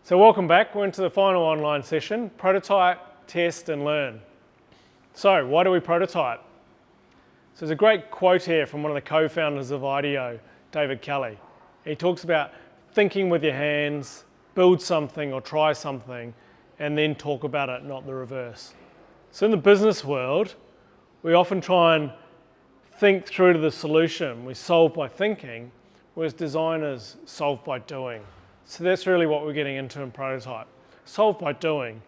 So welcome back. We're into the final online session, prototype, test and learn. So why do we prototype? So there's a great quote here from one of the co-founders of IDEO, David Kelly. He talks about thinking with your hands, build something or try something, and then talk about it, not the reverse. So in the business world, we often try and think through to the solution. We solve by thinking, whereas designers solve by doing. So that's really what we're getting into in prototype. Solve by doing,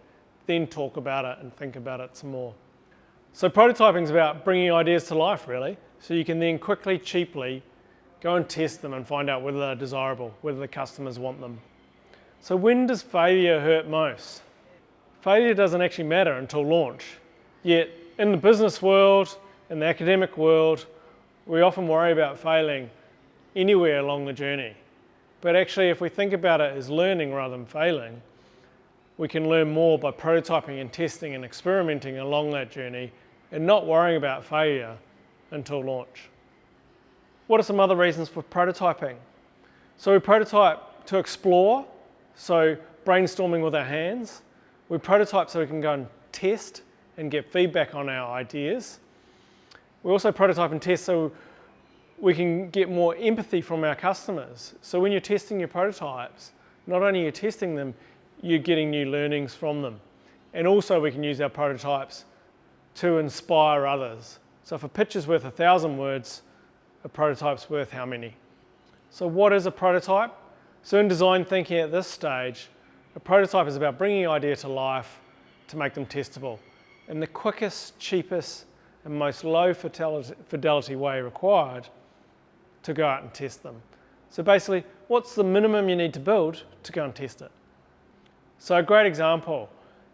then talk about it and think about it some more. So prototyping is about bringing ideas to life, really. So you can then quickly, cheaply go and test them and find out whether they're desirable, whether the customers want them. So when does failure hurt most? Failure doesn't actually matter until launch. Yet in the business world, in the academic world, we often worry about failing anywhere along the journey. But actually, if we think about it as learning rather than failing, we can learn more by prototyping and testing and experimenting along that journey and not worrying about failure until launch. What are some other reasons for prototyping? So we prototype to explore, so brainstorming with our hands. We prototype so we can go and test and get feedback on our ideas. We also prototype and test so we can get more empathy from our customers. So when you're testing your prototypes, not only are you testing them, you're getting new learnings from them. And also we can use our prototypes to inspire others. So if a picture's worth 1,000 words, a prototype's worth how many? So what is a prototype? So in design thinking at this stage, a prototype is about bringing an idea to life to make them testable. And the quickest, cheapest, and most low fidelity way required to go out and test them. So basically, what's the minimum you need to build to go and test it? So a great example,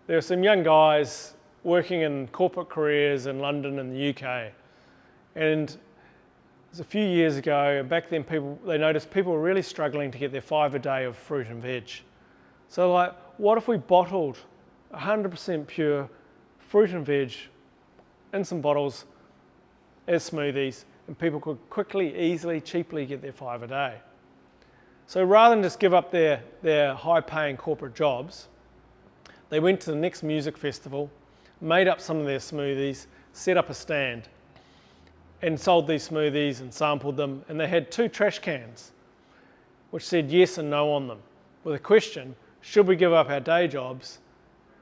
there are some young guys working in corporate careers in London and the UK. And it was a few years ago, back then they noticed people were really struggling to get their 5 a day of fruit and veg. So like, what if we bottled 100% pure fruit and veg in some bottles as smoothies, and people could quickly, easily, cheaply get their 5 a day. So rather than just give up their high-paying corporate jobs, they went to the next music festival, made up some of their smoothies, set up a stand, and sold these smoothies and sampled them, and they had 2 trash cans, which said yes and no on them, with a question, should we give up our day jobs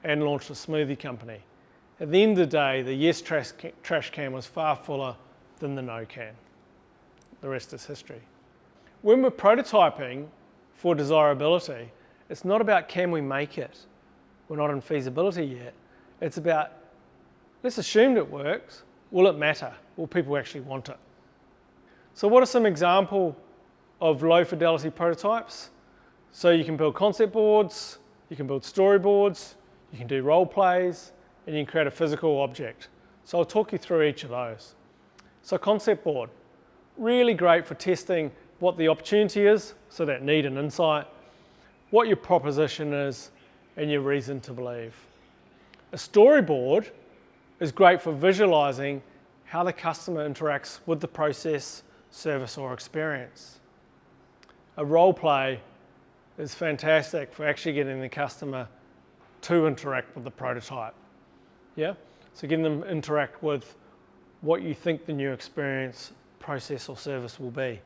and launch a smoothie company? At the end of the day, the yes trash can was far fuller than the no can. The rest is history. When we're prototyping for desirability, it's not about can we make it. We're not in feasibility yet. It's about, let's assume it works. Will it matter? Will people actually want it? So what are some examples of low fidelity prototypes? So you can build concept boards, you can build storyboards, you can do role plays, and you can create a physical object. So I'll talk you through each of those. So concept board, really great for testing what the opportunity is, so that need and insight, what your proposition is, and your reason to believe. A storyboard is great for visualizing how the customer interacts with the process, service, or experience. A role play is fantastic for actually getting the customer to interact with the prototype. Yeah? So getting them to interact with what you think the new experience, process, or service will be.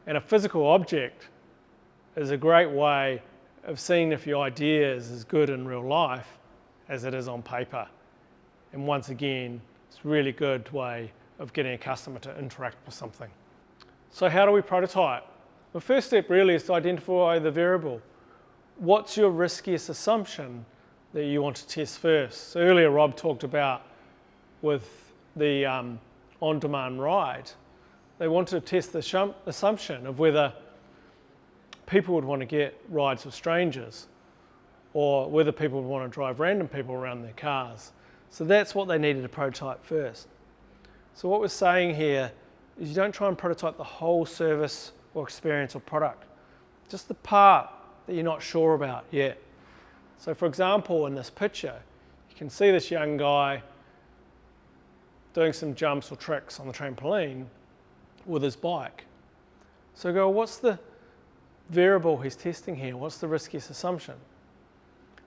And a physical object is a great way of seeing if your idea is as good in real life as it is on paper. And once again, it's a really good way of getting a customer to interact with something. So how do we prototype? The first step really is to identify the variable. What's your riskiest assumption that you want to test first? So earlier Rob talked about with the on-demand ride, they wanted to test the assumption of whether people would want to get rides with strangers or whether people would want to drive random people around their cars. So that's what they needed to prototype first. So what we're saying here is you don't try and prototype the whole service or experience or product, just the part that you're not sure about yet. So for example, in this picture, you can see this young guy doing some jumps or tricks on the trampoline with his bike. So go, what's the variable he's testing here? What's the riskiest assumption?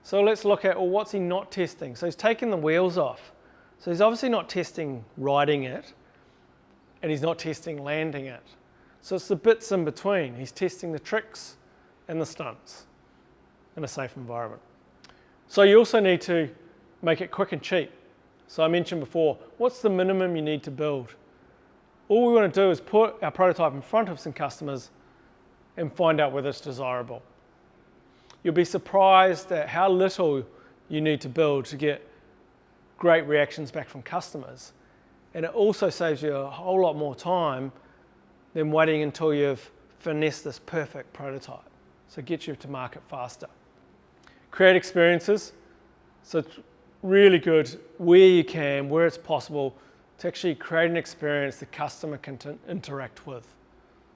So let's look at, well, what's he not testing? So he's taking the wheels off. So he's obviously not testing riding it, and he's not testing landing it. So it's the bits in between. He's testing the tricks and the stunts in a safe environment. So you also need to make it quick and cheap. So I mentioned before, what's the minimum you need to build? All we want to do is put our prototype in front of some customers and find out whether it's desirable. You'll be surprised at how little you need to build to get great reactions back from customers. And it also saves you a whole lot more time than waiting until you've finessed this perfect prototype. So it gets you to market faster. Create experiences. So it's really good where you can, where it's possible, to actually create an experience the customer can interact with.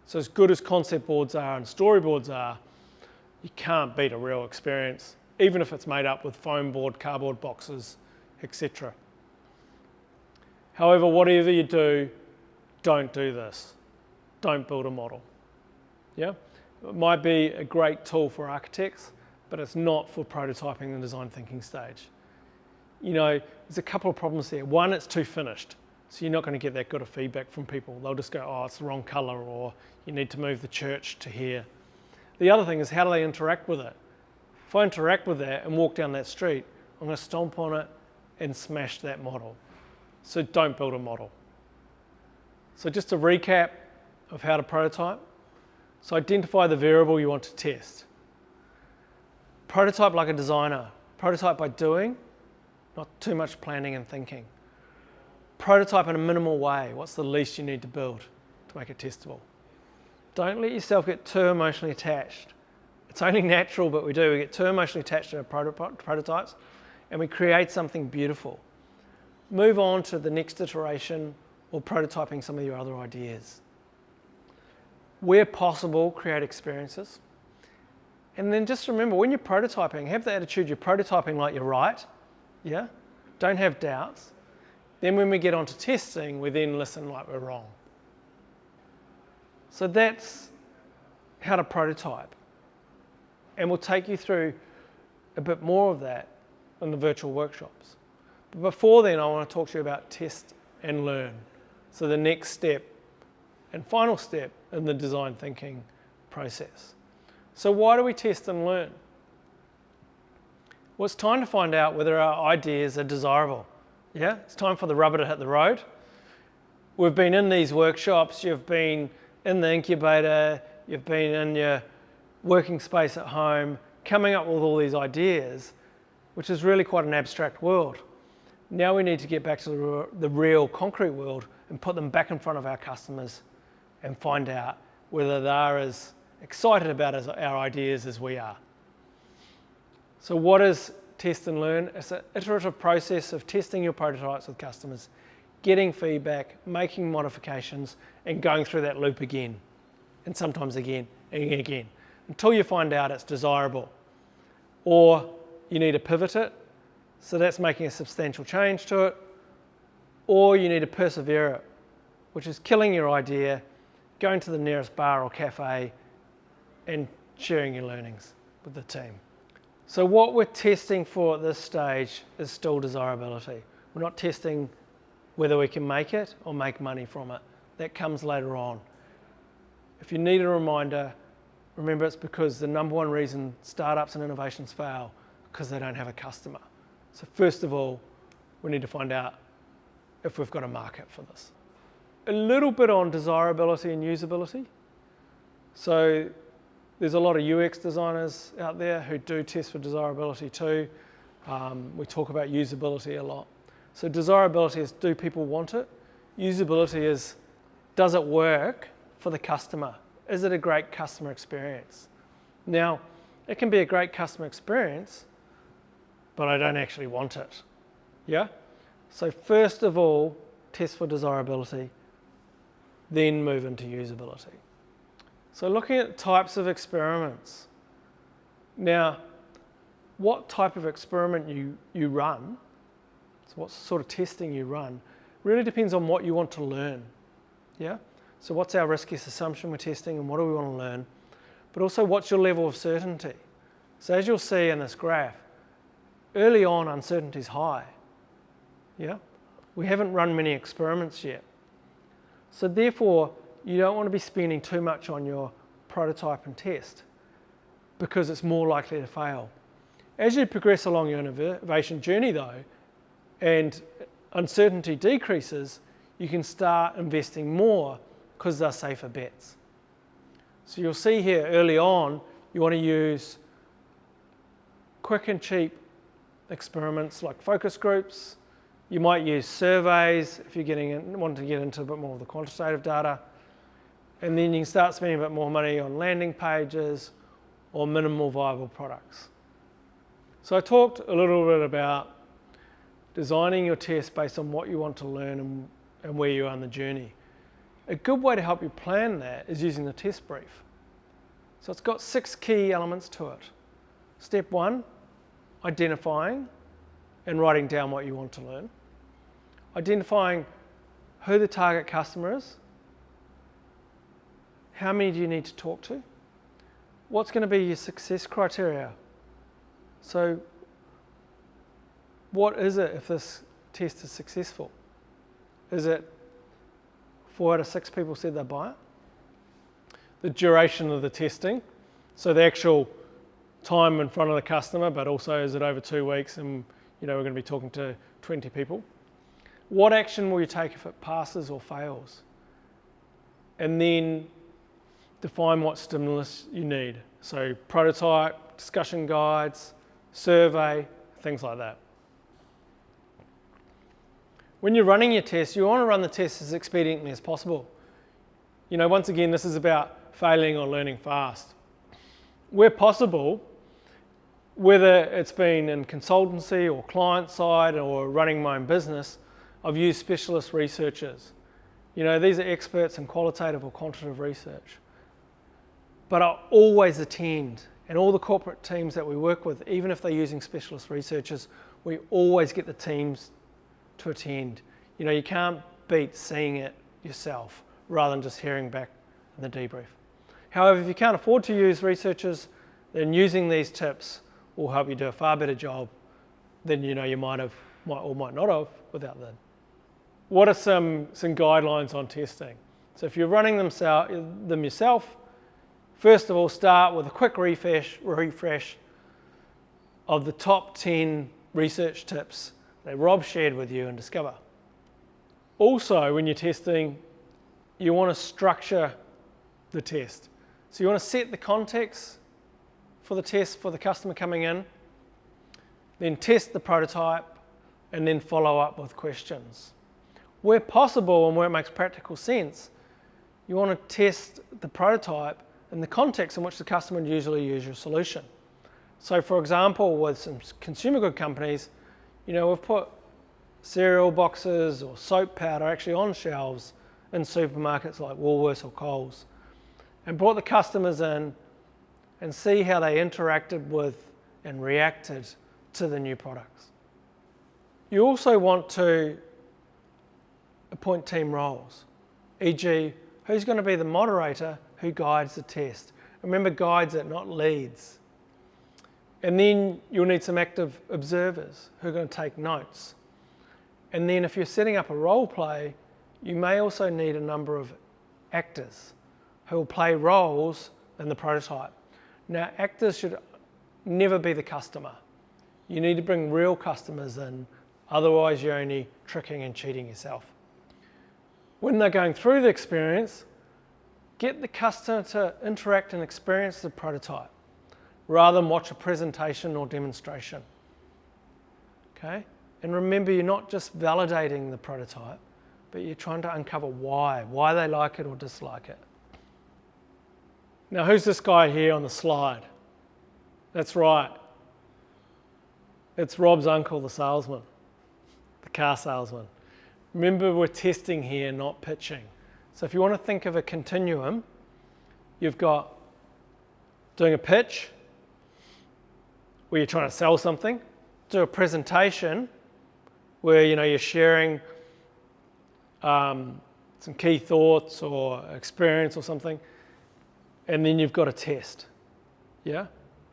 So as good as concept boards are and storyboards are, you can't beat a real experience, even if it's made up with foam board, cardboard boxes, etc. However, whatever you do, don't do this. Don't build a model. Yeah? It might be a great tool for architects, but it's not for prototyping the design thinking stage. You know, there's a couple of problems there. One, it's too finished. So you're not going to get that good of feedback from people. They'll just go, oh, it's the wrong color, or you need to move the church to here. The other thing is, how do they interact with it? If I interact with that and walk down that street, I'm going to stomp on it and smash that model. So don't build a model. So just a recap of how to prototype. So identify the variable you want to test. Prototype like a designer. Prototype by doing, not too much planning and thinking. Prototype in a minimal way. What's the least you need to build to make it testable? Don't let yourself get too emotionally attached. It's only natural, but we do. We get too emotionally attached to our prototypes, and we create something beautiful. Move on to the next iteration or prototyping some of your other ideas. Where possible, create experiences. And then just remember, when you're prototyping, have the attitude you're prototyping like you're right. Yeah? Don't have doubts. Then when we get onto testing, we then listen like we're wrong. So that's how to prototype. And we'll take you through a bit more of that in the virtual workshops. But before then, I want to talk to you about test and learn. So the next step and final step in the design thinking process. So why do we test and learn? Well, it's time to find out whether our ideas are desirable. Yeah, it's time for the rubber to hit the road. We've been in these workshops, you've been in the incubator, you've been in your working space at home, coming up with all these ideas, which is really quite an abstract world. Now we need to get back to the real concrete world and put them back in front of our customers and find out whether they're as excited about our ideas as we are. So what is test and learn? It's an iterative process of testing your prototypes with customers, getting feedback, making modifications, and going through that loop again, and sometimes again and again, until you find out it's desirable. Or you need to pivot it, so that's making a substantial change to it, or you need to persevere it, which is killing your idea, going to the nearest bar or cafe, and sharing your learnings with the team. So what we're testing for at this stage is still desirability. We're not testing whether we can make it or make money from it. That comes later on. If you need a reminder, remember it's because the number one reason startups and innovations fail, because they don't have a customer. So first of all, we need to find out if we've got a market for this. A little bit on desirability and usability. So there's a lot of UX designers out there who do test for desirability too. We talk about usability a lot. So desirability is, do people want it? Usability is, does it work for the customer? Is it a great customer experience? Now, it can be a great customer experience, but I don't actually want it. Yeah? So first of all, test for desirability, then move into usability. So looking at types of experiments. Now, what type of experiment you run, so what sort of testing you run, really depends on what you want to learn. Yeah? So what's our riskiest assumption we're testing and what do we want to learn? but also what's your level of certainty. So as you'll see in this graph, early on uncertainty is high. Yeah? We haven't run many experiments yet. So therefore, you don't want to be spending too much on your prototype and test because it's more likely to fail. As you progress along your innovation journey though, and uncertainty decreases, you can start investing more because they're safer bets. So you'll see here early on, you want to use quick and cheap experiments like focus groups. You might use surveys if you're wanting to get into a bit more of the quantitative data. And then you can start spending a bit more money on landing pages or minimal viable products. So I talked a little bit about designing your test based on what you want to learn and where you are in the journey. A good way to help you plan that is using the test brief. So it's got 6 key elements to it. Step 1, identifying and writing down what you want to learn. Identifying who the target customer is. How many do you need to talk to? What's going to be your success criteria? So what is it if this test is successful? Is it 4 out of 6 people said they'd buy it? The duration of the testing, so the actual time in front of the customer, but also is it over 2 weeks and we're going to be talking to 20 people? What action will you take if it passes or fails? And then define what stimulus you need. So prototype, discussion guides, survey, things like that. When you're running your test, you want to run the test as expediently as possible. Once again, this is about failing or learning fast. Where possible, whether it's been in consultancy or client side or running my own business, I've used specialist researchers. These are experts in qualitative or quantitative research. But I always attend, and all the corporate teams that we work with, even if they're using specialist researchers, we always get the teams to attend. You can't beat seeing it yourself rather than just hearing back in the debrief. However, if you can't afford to use researchers, then using these tips will help you do a far better job than you might or might not have without them. What are some guidelines on testing? So if you're running them yourself, first of all, start with a quick refresh of the top 10 research tips that Rob shared with you in Discover. Also, when you're testing, you want to structure the test. So you want to set the context for the test for the customer coming in, then test the prototype, and then follow up with questions. Where possible and where it makes practical sense, you want to test the prototype in the context in which the customer would usually use your solution. So for example, with some consumer good companies, we've put cereal boxes or soap powder actually on shelves in supermarkets like Woolworths or Coles, and brought the customers in and see how they interacted with and reacted to the new products. You also want to appoint team roles, e.g. who's going to be the moderator who guides the test. Remember, guides it, not leads. And then you'll need some active observers who are going to take notes. And then if you're setting up a role play, you may also need a number of actors who will play roles in the prototype. Now, actors should never be the customer. You need to bring real customers in, otherwise you're only tricking and cheating yourself. When they're going through the experience, get the customer to interact and experience the prototype rather than watch a presentation or demonstration. Okay? And remember, you're not just validating the prototype, but you're trying to uncover why they like it or dislike it. Now, who's this guy here on the slide? That's right. It's Rob's uncle, the salesman, the car salesman. Remember, we're testing here, not pitching. So if you want to think of a continuum, you've got doing a pitch, where you're trying to sell something, do a presentation, where you're sharing some key thoughts or experience or something, And then you've got a test, yeah,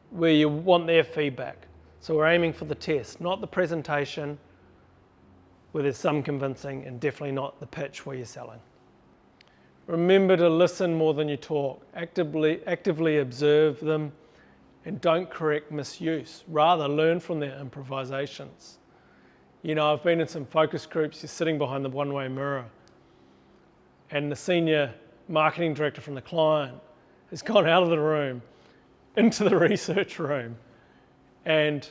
where you want their feedback. So we're aiming for the test, not the presentation where there's some convincing, and definitely not the pitch where you're selling. Remember to listen more than you talk. Actively observe them and don't correct misuse. Rather, learn from their improvisations. You know, I've been in some focus groups, you're sitting behind the one-way mirror and the senior marketing director from the client has gone out of the room into the research room and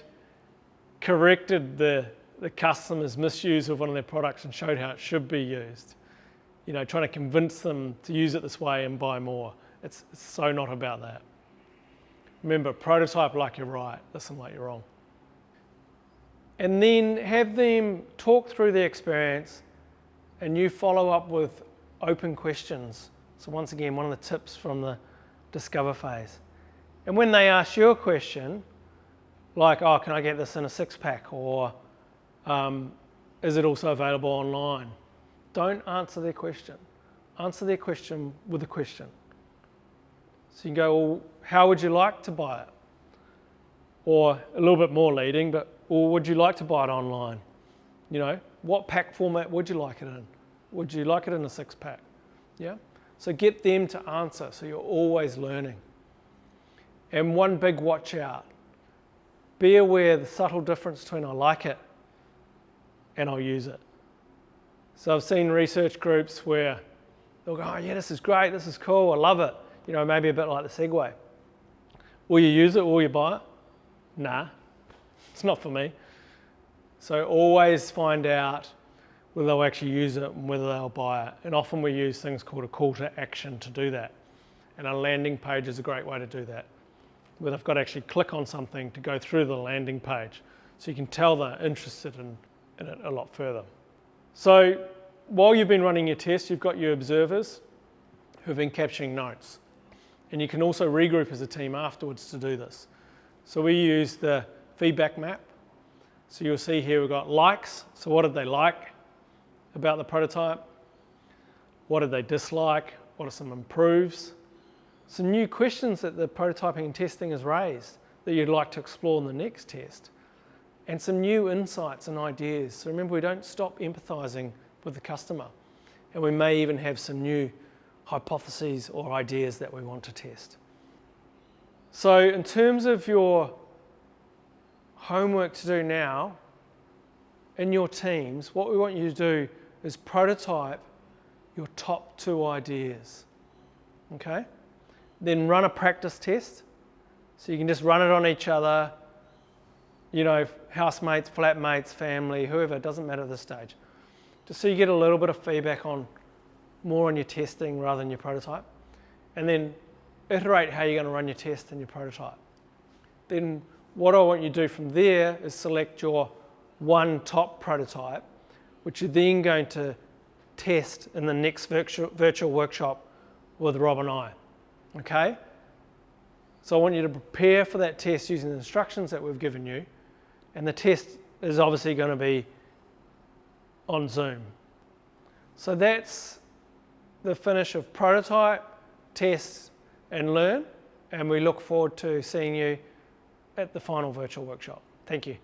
corrected the customer's misuse of one of their products and showed how it should be used. You know, trying to convince them to use it this way and buy more. It's so not about that. Remember, prototype like you're right, listen like you're wrong. And then have them talk through the experience and you follow up with open questions. So once again, one of the tips from the discover phase. And when they ask you a question, like, oh, can I get this in a 6-pack? Or is it also available online? Don't answer their question. Answer their question with a question. So you can go, well, how would you like to buy it? Or a little bit more leading, but or would you like to buy it online? You know, what pack format would you like it in? Would you like it in a 6-pack? Yeah. So get them to answer, so you're always learning. And one big watch out. Be aware of the subtle difference between I like it and I'll use it. So I've seen research groups where they'll go, oh yeah, this is great, this is cool, I love it. You know, maybe a bit like the Segway. Will you use it, will you buy it? Nah, it's not for me. So always find out whether they'll actually use it and whether they'll buy it. And often we use things called a call to action to do that. And a landing page is a great way to do that, where they've got to actually click on something to go through the landing page. So you can tell they're interested in it a lot further. So while you've been running your test, you've got your observers who've been capturing notes. And you can also regroup as a team afterwards to do this. So we use the feedback map. So you'll see here we've got likes. So what did they like about the prototype? What did they dislike? What are some improves? Some new questions that the prototyping and testing has raised that you'd like to explore in the next test. And some new insights and ideas. So remember, we don't stop empathizing with the customer. And we may even have some new hypotheses or ideas that we want to test. So in terms of your homework to do now, in your teams, what we want you to do is prototype your top 2 ideas, okay? Then run a practice test. So you can just run it on each other, you know, housemates, flatmates, family, whoever, it doesn't matter at this stage. Just so you get a little bit of feedback on more on your testing rather than your prototype. And then iterate how you're going to run your test and your prototype. Then what I want you to do from there is select your one top prototype, which you're then going to test in the next virtual workshop with Rob and I, okay? So I want you to prepare for that test using the instructions that we've given you, and the test is obviously going to be on Zoom. So that's the finish of prototype, test, and learn, and we look forward to seeing you at the final virtual workshop. Thank you.